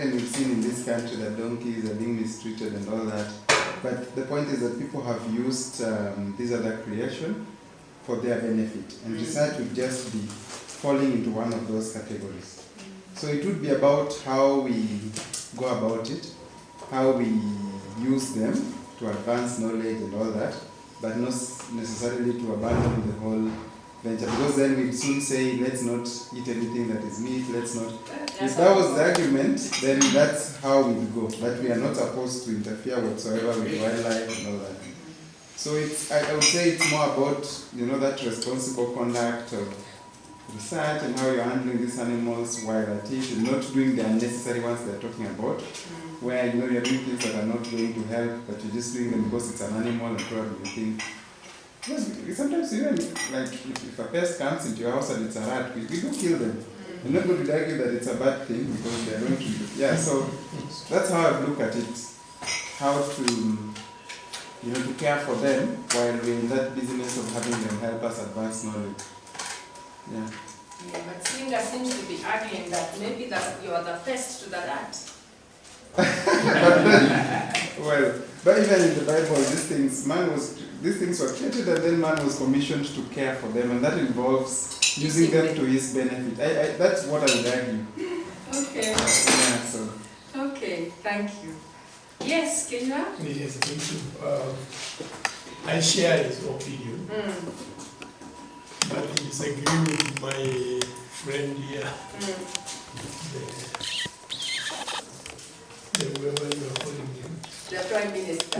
even we've seen in this country that donkeys are being mistreated and all that. But the point is that people have used these other creation for their benefit, and research would just be falling into one of those categories. So it would be about how we go about it, how we use them to advance knowledge and all that, but not necessarily to abandon the whole venture, because then we'd soon say, let's not eat anything that is meat, let's not. If that was the argument, then that's how we would go. But we are not supposed to interfere whatsoever with wildlife and all that. So I would say it's more about, that responsible conduct of research and how you're handling these animals while at it, and not doing the unnecessary ones they're talking about, where you're doing things that are not going to help, but you're just doing them because it's an animal and probably you think. Because sometimes even like if a pest comes into your house and it's a rat, we do kill them. I'm not going to argue that it's a bad thing because they're going to so that's how I look at it. How to to care for them while we're in that business of having them help us advance knowledge. Yeah, but Singer seems to be arguing that maybe that you are the pest to the rat. But even in the Bible, these things were created, and then man was commissioned to care for them, and that involves using them to his benefit. That's what I would argue. Okay. Yeah, so. Okay, thank you. Yes, Kenya? Yes, thank you. I share his opinion, but I disagree with my friend here. Whoever you are calling him. The Prime Minister.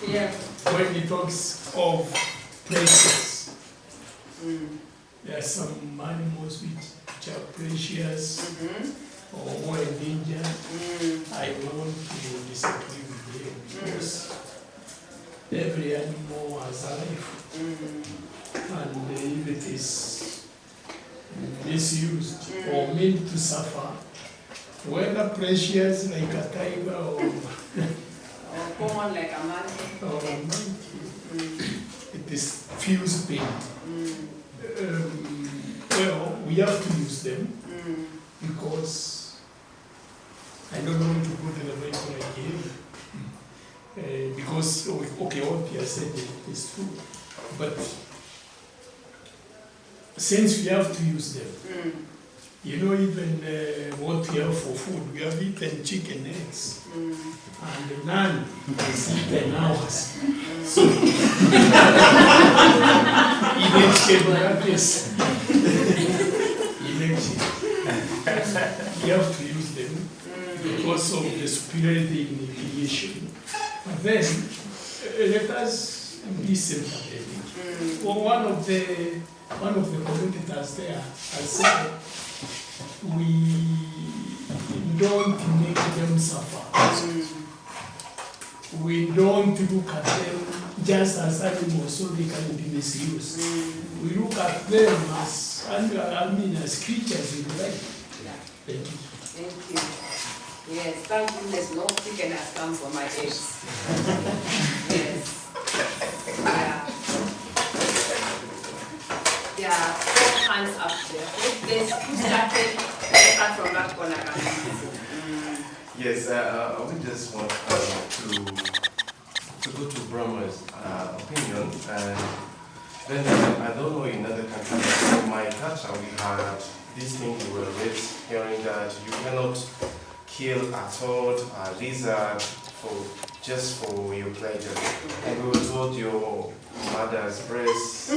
Yeah. When he talks of precious, there are some animals which are precious or more endangered. I want to disagree with him because every animal has a life, and if it is misused or meant to suffer, whether precious like a tiger or common like a monkey. Or a monkey, it is feels pain. Well, we have to use them because I don't know to go to the Bible again. Because what Pierre said is true, but since we have to use them. Even what we have for food, we have eaten chicken eggs, and none is eaten ours. So, we have to use them because of the superiority in creation. But then, let us be sympathetic. Well, one of the commentators there has said, we don't make them suffer. We don't look at them just as animals so they can be misused. We look at them as creatures in life. Yeah. Thank you. Thank you. Yes, thank goodness no chicken has come for my eggs. Yes. There are 4 hands up there. Who started? Start from that corner. Yes, we just want to go to Brahma's opinion, and then I don't know in other countries. In my culture, we had this thing we were raised hearing that you cannot kill a toad, a lizard just for your pleasure. And we were told your mother's breast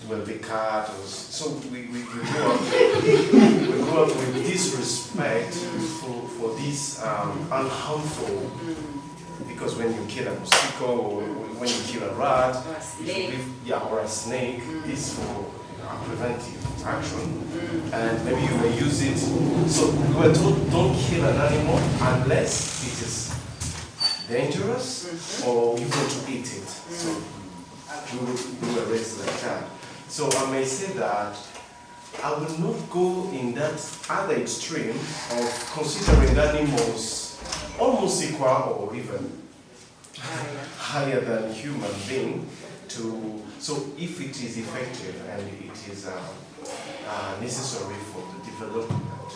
will be cut. So we grew up with disrespect for this unharmful. Because when you kill a mosquito or when you kill a rat, or a snake, this for a preventive action, and maybe you may use it. So we were told don't kill an animal unless it is dangerous or you want to eat it. So we were raised like that. So I may say that I will not go in that other extreme of considering animals almost equal or even higher than human being. So if it is effective and it is necessary for the development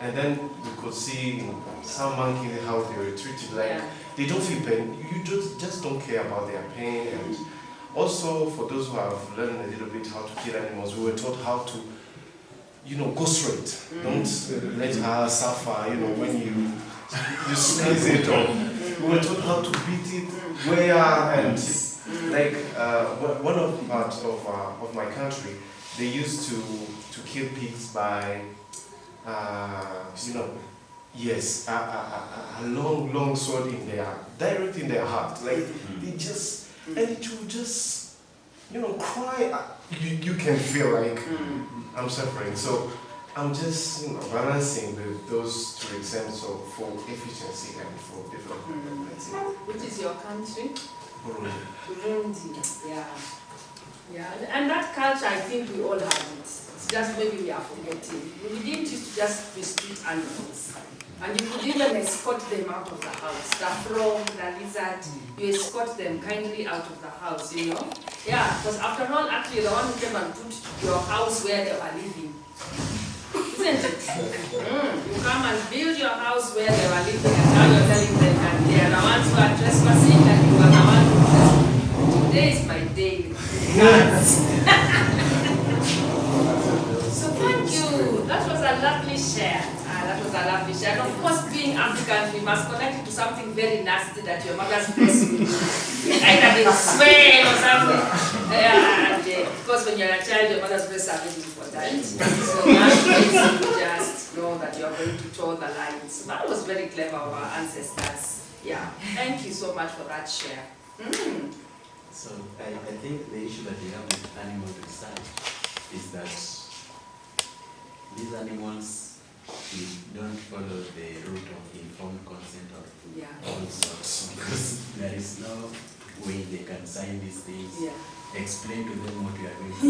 And then we could see some monkeys how they were treated, like Yeah. they don't feel pain. You just don't care about their pain. And also for those who have learned a little bit how to kill animals, we were taught how to, go straight. Don't let her suffer. When you squeeze it, or we were taught how to beat it, where and like one of the parts of my country, they used to kill pigs by. Yes, a long sword direct in their heart. Like they just, and it will just, cry. You can feel like I'm suffering. So I'm just, balancing those two examples for efficiency and for development. Which is your country? Burundi. Burundi. Yeah. Yeah, and that culture, I think we all have it. It's just maybe we are forgetting. We didn't used to just mistreat animals. And you could even escort them out of the house. The frog, the lizard, you escort them kindly out of the house, Yeah, because after all, actually, the one who came and put your house where they were living. Isn't it? You come and build your house where they were living, and now you're telling them that they are the ones who are trespassing, and you are the one who trespassing. Today is my day. So thank you. That was a lovely share. That was a lovely share. And of course, being African, we must connect it to something very nasty that your mother's breast will do. Either they swell or something. And of course, when you're a child, your mother's breasts are very important. So that makes you just know that you're going to toe the line. So that was very clever of our ancestors. Yeah. Thank you so much for that share. So I think the issue that we have with animal research is that these animals don't follow the route of informed consent or all sorts, because there is no way they can sign these things, explain to them what we are going to do.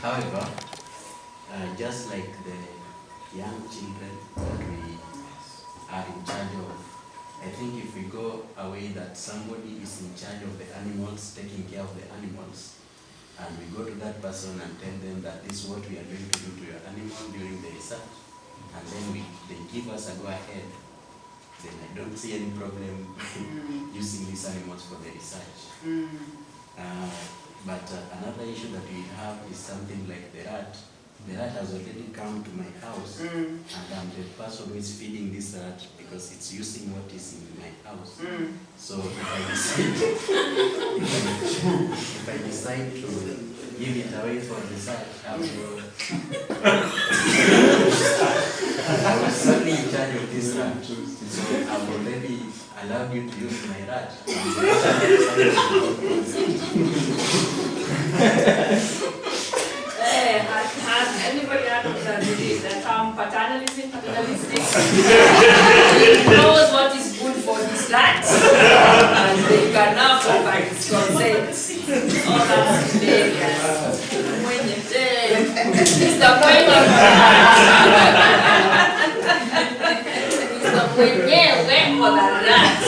However, just like the young children that we are in charge of, I think if we go away that somebody is in charge of the animals, taking care of the animals, and we go to that person and tell them that this is what we are going to do to your animal during the research, and then they give us a go-ahead, then I don't see any problem using these animals for the research. But another issue that we have is something like the rat. The rat has already come to my house, and I'm the person who is feeding this rat because it's using what is in my house. So if I decide to give it away for research, I was certainly in charge of this rat. So I've already allowed you to use my rat. Has anybody heard of the term paternalism, paternalistic? He knows what is good for his rat, and they can now provide his consent. Oh, that's hilarious. When you say, it's the point of the rat. It's the point, wait for the rat.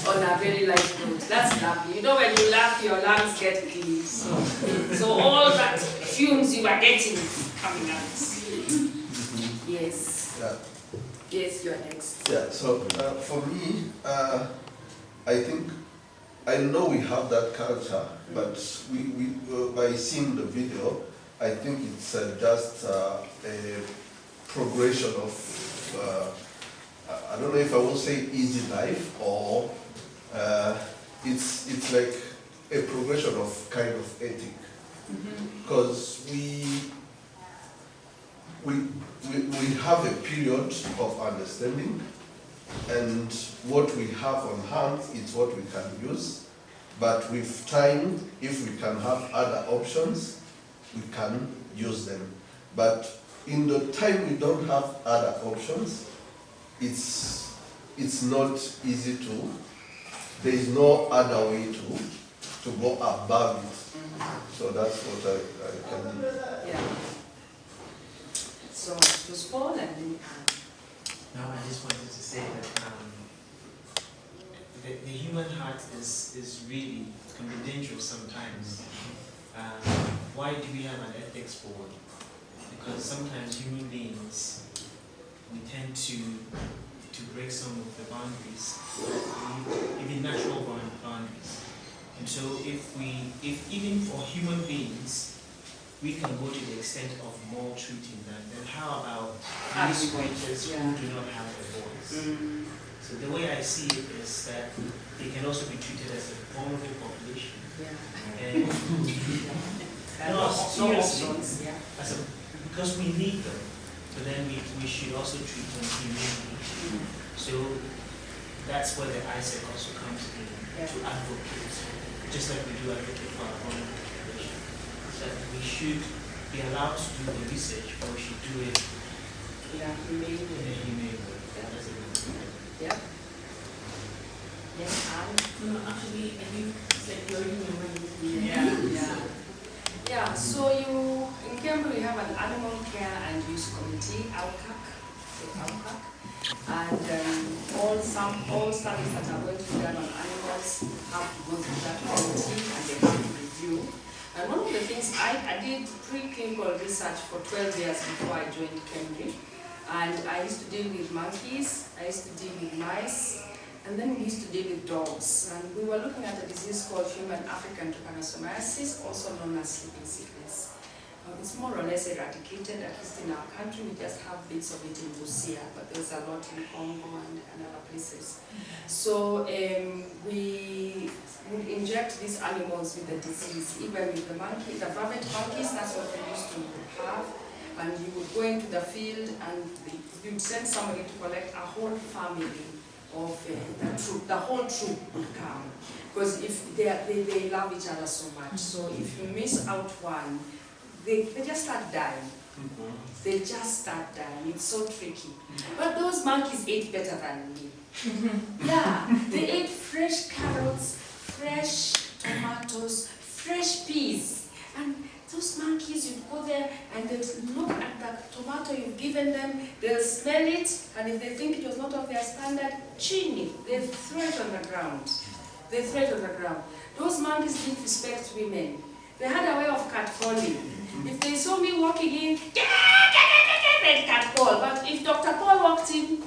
On a very light note. That's lovely. When you laugh, your lungs get clean. So all that fumes you are getting coming out. Yes. Yes, you're next. Yeah, so for me, I know we have that culture, but we by seeing the video, I think it's just a progression of, I don't know if I will say easy life, or it's like a progression of kind of ethic. Because we have a period of understanding, and what we have on hand is what we can use. But with time, if we can have other options, we can use them. But in the time we don't have other options, it's not easy to. There is no other way to go above it. So that's what I can do. Yeah. So to Paul and then No, I just wanted to say that the human heart is really can be dangerous sometimes. Why do we have an ethics board? because sometimes human beings, we tend to break some of the boundaries, even natural boundaries. And so if even for human beings, we can go to the extent of maltreating them, then how about these creatures who do not have a voice? So the way I see it is that they can also be treated as a vulnerable population. And no, seriously, because we need them, but then we should also treat them humanely. So that's where the Iserc also comes in, to advocate, just like we do advocate for our vulnerable population. That we should be allowed to do the research, but we should do it in a humane way. That's a good idea. Yeah. Yes, and No, actually, I think it's like you're in your mind. Yeah, so in Kembu we have an animal care and use committee, ALCAC, and all studies that are going to be done on animals have to go through that committee and they have to review. And one of the things, I did preclinical research for 12 years before I joined Cambridge, and I used to deal with monkeys, I used to deal with mice, and then we used to deal with dogs. And we were looking at a disease called human African trypanosomiasis, also known as sleeping sickness. It's more or less eradicated, at least in our country. We just have bits of it in Busia, but there's a lot in Congo and other places. So we would inject these animals with the disease, even with the monkey, the vervet monkeys, that's what we used to have. And you would go into the field and you'd send somebody to collect a whole family of the troop, the whole troop would come. Because if they love each other so much. So if you miss out one, they just start dying. They just start dying. It's so tricky. But those monkeys ate better than me. Yeah, they ate fresh carrots, fresh tomatoes, fresh peas. And those monkeys, you go there and they'll look at the tomato you've given them, they'll smell it, and if they think it was not of their standard, chin it. They throw it on the ground. They throw it on the ground. Those monkeys didn't respect women. They had a way of catcalling. If they saw me walking in, they'd catcall. But if Dr. Paul walked in,